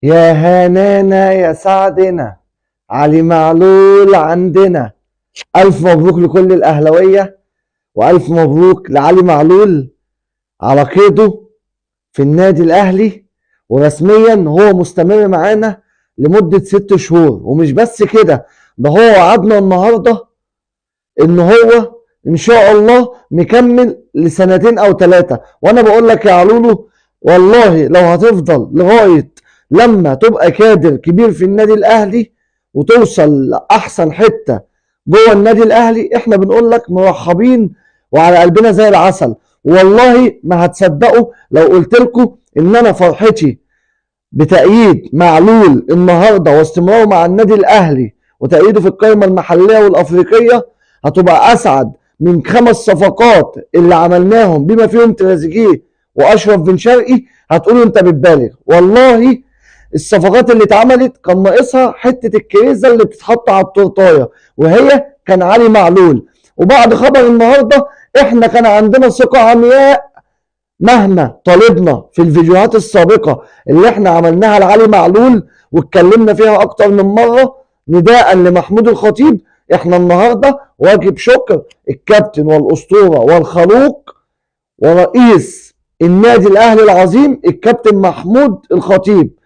يا هنانا يا سعدنا، علي معلول عندنا. ألف مبروك لكل الأهلاوية، وألف مبروك لعلي معلول على قيده في النادي الأهلي. ورسميا هو مستمر معانا لمدة 6 شهور، ومش بس كده، ده هو وعدنا النهاردة إن هو إن شاء الله مكمل لسنتين أو 3. وأنا بقول لك يا علولو، والله لو هتفضل لغاية لما تبقى كادر كبير في النادي الأهلي وتوصل لأحسن حتة جوه النادي الأهلي، إحنا بنقول لك مرحبين وعلى قلبنا زي العسل. والله ما هتصدقوا لو قلت لكم إن أنا فرحتي بتأييد معلول النهارده واستمراره مع النادي الأهلي وتأييده في القائمة المحلية والأفريقية هتبقى أسعد من 5 صفقات اللي عملناهم بما فيهم تريزيجيه وأشرف بن شرقي. هتقولوا أنت بتبالغ، والله الصفقات اللي اتعملت كان ناقصها حتة الكريزة اللي بتتحط على التورتاية، وهي كان علي معلول. وبعد خبر النهارده احنا كان عندنا ثقة عمياء مهما طالبنا في الفيديوهات السابقة اللي احنا عملناها لعلي معلول واتكلمنا فيها اكتر من مرة نداء لمحمود الخطيب. احنا النهاردة واجب شكر الكابتن والاسطورة والخلوق ورئيس النادي الاهلي العظيم الكابتن محمود الخطيب.